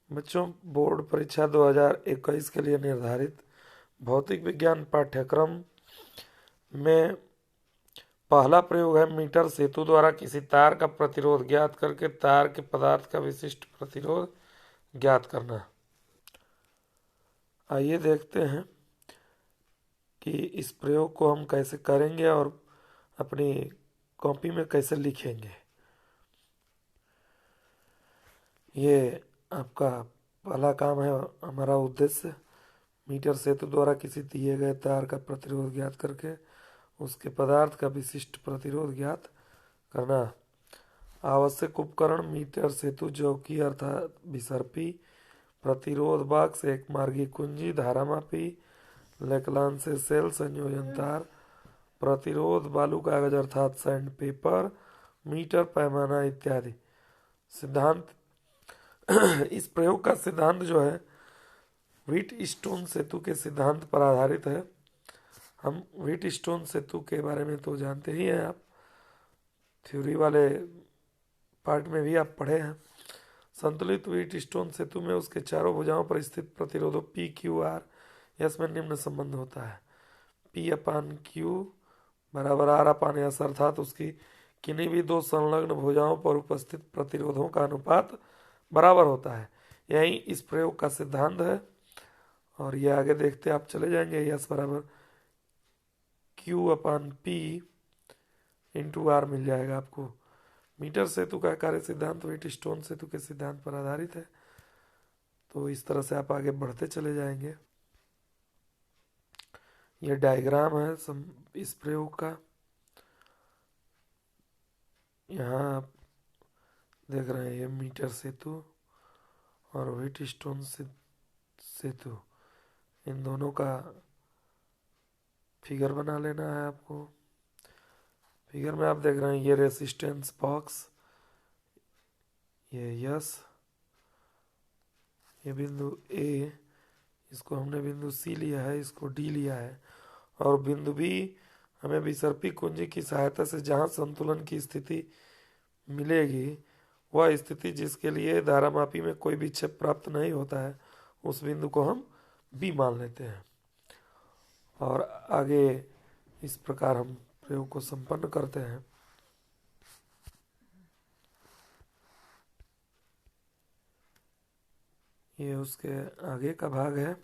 बच्चों, बोर्ड परीक्षा 2021 के लिए निर्धारित भौतिक विज्ञान पाठ्यक्रम में पहला प्रयोग है मीटर सेतु द्वारा किसी तार का प्रतिरोध ज्ञात करके तार के पदार्थ का विशिष्ट प्रतिरोध ज्ञात करना। आइए देखते हैं कि इस प्रयोग को हम कैसे करेंगे और अपनी कॉपी में कैसे लिखेंगे। ये आपका पहला काम है। हमारा उद्देश्य मीटर सेतु द्वारा किसी दिए गए तार का प्रतिरोध ज्ञात करके उसके पदार्थ का विशिष्ट प्रतिरोध ज्ञात करना। आवश्यक उपकरण मीटर सेतु चौकी अर्थात विसर्पी, प्रतिरोध बॉक्स, एक मार्गी कुंजी, धारामापी, लेक्लांसे सेल, संयोजन तार, प्रतिरोध बालू कागज अर्थात सैंड पेपर, मीटर पैमाना इत्यादि। सिद्धांत इस प्रयोग का सिद्धांत जो है व्हीटस्टोन सेतु के सिद्धांत पर आधारित है। हम व्हीटस्टोन सेतु के बारे में तो जानते ही हैं, आप थ्योरी वाले पार्ट में भी आप पढ़े हैं। संतुलित व्हीटस्टोन सेतु में उसके चारों भुजाओं पर स्थित प्रतिरोधों पी क्यू आर यस में निम्न संबंध होता है। पी अपान क्यू बराबर आर अपान एस अर्थात उसकी किन्हीं भी दो संलग्न भुजाओं पर उपस्थित प्रतिरोधों का अनुपात बराबर होता है। यही इस प्रयोग का सिद्धांत है। और ये आगे देखते आप चले जाएंगे। यस बराबर Q upon P into R मिल जाएगा आपको। मीटर सेतु का कार्य सिद्धांत व्हीटस्टोन सेतु के सिद्धांत पर आधारित है। तो इस तरह से आप आगे बढ़ते चले जाएंगे। यह डायग्राम है इस प्रयोग का। यहाँ आप देख रहे हैं ये मीटर सेतु और व्हीटस्टोन सेतु, इन दोनों का फिगर बना लेना है आपको। फिगर में आप देख रहे हैं ये रेसिस्टेंस बॉक्स, ये यस, ये बिंदु ए, इसको हमने बिंदु सी लिया है, इसको डी लिया है। और बिंदु बी हमें विसर्पी कुंजी की सहायता से जहाँ संतुलन की स्थिति मिलेगी, वह स्थिति जिसके लिए धारामापी में कोई विक्षेप प्राप्त नहीं होता है, उस बिंदु को हम बी मान लेते हैं। और आगे इस प्रकार हम प्रयोग को संपन्न करते हैं। ये उसके आगे का भाग है।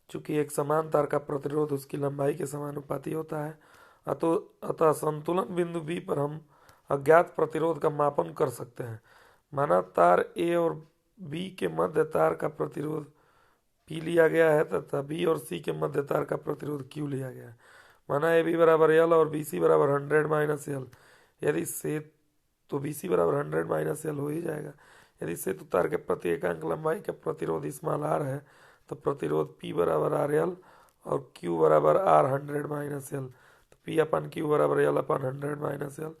चूंकि एक समान तार का प्रतिरोध उसकी लंबाई के समानुपाती होता है, अतः संतुलन बिंदु बी पर हम अज्ञात प्रतिरोध का मापन कर सकते हैं। माना तार ए और बी के मध्य तार का प्रतिरोध पी लिया गया है तथा बी और सी के मध्य तार का प्रतिरोध क्यू लिया गया है। माना ए बी बराबर एल और बी सी बराबर 100 माइनस एल। यदि से तो बी सी बराबर 100 माइनस एल हो ही जाएगा। यदि सेतु तार के प्रति एकांक लंबाई का प्रतिरोध स्मॉल आर है तो प्रतिरोध P बराबर आर एल और Q बराबर आर 100 माइनस एल। तो P अपन Q बराबर एल अपन 100 माइनस एल,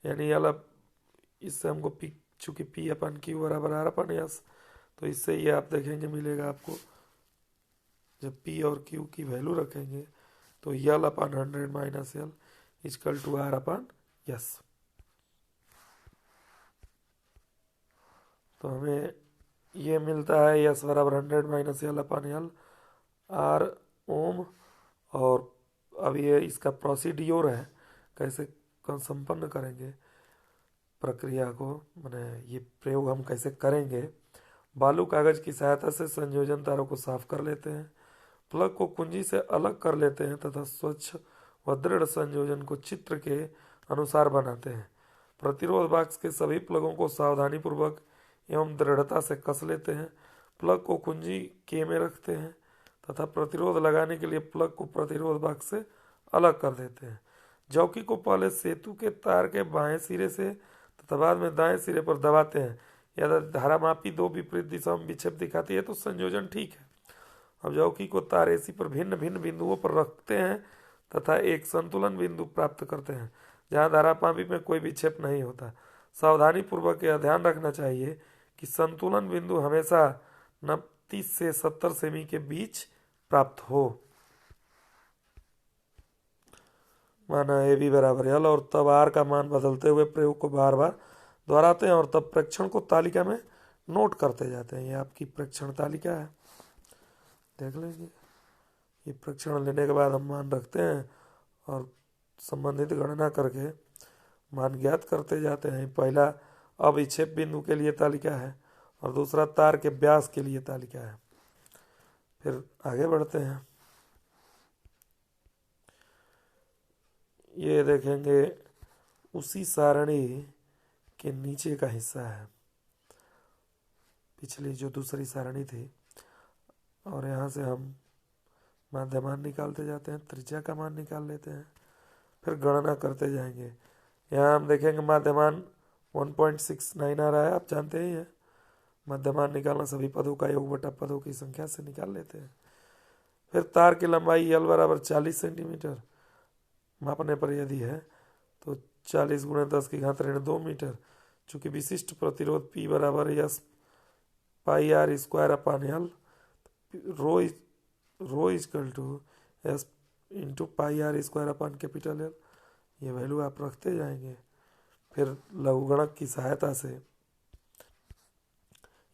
यानी एल, इससे हमको P, चूँकि P अपन Q बराबर आर अपन एस, तो इससे ये आप देखेंगे मिलेगा आपको। जब P और Q की वैल्यू रखेंगे तो L upon 100 minus L equal to R upon S. तो हमें ये मिलता है एस बराबर 100 minus L upon L R ohm. और अब ये इसका प्रोसीड्योर है, कैसे संपन्न करेंगे प्रक्रिया को, माने ये प्रयोग हम कैसे करेंगे। बालू कागज की सहायता से संयोजन तारों को साफ कर लेते हैं, प्लग को कुंजी से अलग कर लेते हैं तथा स्वच्छ व दृढ़ संयोजन को चित्र के अनुसार बनाते हैं। प्रतिरोध बॉक्स के सभी प्लगों को सावधानीपूर्वक एवं दृढ़ता से कस लेते हैं। प्लग को कुंजी के में रखते हैं तथा प्रतिरोध लगाने के लिए प्लग को प्रतिरोध बॉक्स से अलग कर देते हैं। चौकी को पहले सेतु के तार के बाएं सिरे से तथा बाद में दाएं सिरे पर दबाते हैं। यदि धारामापी दो विपरीत दिशा में विक्षेप दिखाती है तो संयोजन ठीक है। अब चौकी को तार एसी पर भिन्न भिन्न बिंदुओं पर रखते हैं तथा एक संतुलन बिंदु प्राप्त करते हैं जहां धारामापी में कोई विक्षेप नहीं होता। सावधानी पूर्वक यह ध्यान रखना चाहिए कि संतुलन बिंदु हमेशा 29 से 70 सेमी के बीच प्राप्त हो। माना ए बी बराबर एल और तब आर का मान बदलते हुए प्रयोग को बार बार दोहराते हैं और तब प्रेक्षण को तालिका में नोट करते जाते हैं। ये आपकी प्रेक्षण तालिका है, देख लेंगे। ये प्रेक्षण लेने के बाद हम मान रखते हैं और संबंधित गणना करके मान ज्ञात करते जाते हैं। पहला अविक्षेप बिंदु के लिए तालिका है और दूसरा तार के व्यास के लिए तालिका है। फिर आगे बढ़ते हैं। ये देखेंगे उसी सारणी के नीचे का हिस्सा है, पिछली जो दूसरी सारणी थी, और यहाँ से हम माध्यमान निकालते जाते हैं, त्रिज्या का मान निकाल लेते हैं, फिर गणना करते जाएंगे। यहाँ हम देखेंगे माध्यमान 1.69 आ रहा है, आप जानते ही हैं। मध्यमान निकालना सभी पदों का योग बटा पदों की संख्या से निकाल लेते हैं। फिर तार की लंबाई L बराबर 40 सेंटीमीटर मापने पर यदि है तो 40 गुणे 10 की घात ऋण 2 मीटर। चूंकि विशिष्ट प्रतिरोध P बराबर S pi r square upon L, rho is equal to S into pi r square upon capital L, ये वैल्यू आप रखते जाएंगे। फिर लघुगणक की सहायता से,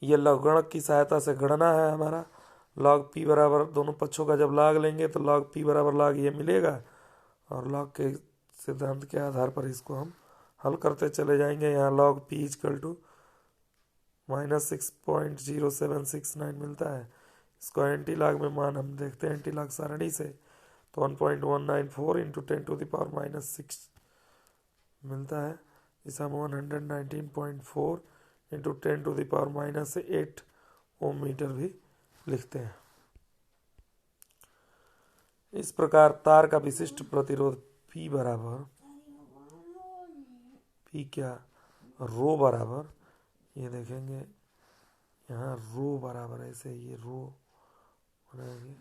ये लघुगणक की सहायता से गणना है हमारा। लॉग पी बराबर, दोनों पक्षों का जब लॉग लेंगे तो लॉग पी बराबर लॉग ये मिलेगा, और लॉग के सिद्धांत के आधार पर इसको हम हल करते चले जाएंगे। यहाँ लॉग पी इजकल टू -6.0769 मिलता है। इसको एंटी लॉग में मान हम देखते हैं एंटी लॉग सारणी से, तो 1.194 इंटू 10⁻⁻6 मिलता है। इसे हम 119.4 इंटू 10⁻⁻8 ओम मीटर भी लिखते हैं। इस प्रकार तार का विशिष्ट प्रतिरोध P बराबर, P क्या, रो बराबर, ये देखेंगे यहाँ रो बराबर ऐसे, ये रो बनाएंगे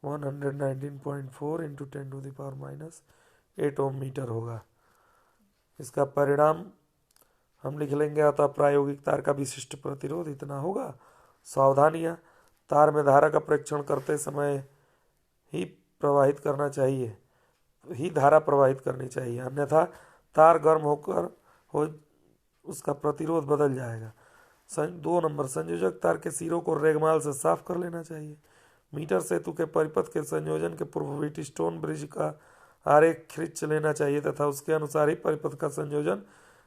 119.4 इंटू 10⁻⁻8 ओम मीटर होगा। इसका परिणाम हम लिख लेंगे, अतः प्रायोगिक तार का विशिष्ट प्रतिरोध इतना होगा। सावधानियां, तार में धारा का प्रेक्षण करते समय ही प्रवाहित करना चाहिए, ही धारा प्रवाहित करनी चाहिए, अन्यथा तार गर्म होकर उसका प्रतिरोध बदल जाएगा। 2 नंबर, संयोजक तार के सिरों को रेगमाल से साफ कर लेना चाहिए। मीटर सेतु के परिपथ के संयोजन के पूर्व व्हीटस्टोन ब्रिज का आरेख खींच लेना चाहिए तथा उसके अनुसार ही परिपथ का संयोजन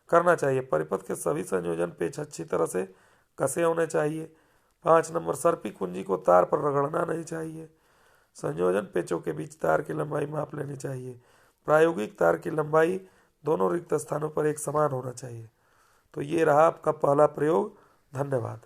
करना चाहिए। परिपथ के सभी संयोजन पेच अच्छी तरह से कसे होने चाहिए। 5 नंबर, सर्पी कुंजी को तार पर रगड़ना नहीं चाहिए। संयोजन पेचों के बीच तार की लंबाई माप लेनी चाहिए। प्रायोगिक तार की लंबाई दोनों रिक्त स्थानों पर एक समान होना चाहिए। तो ये रहा आपका पहला प्रयोग। धन्यवाद।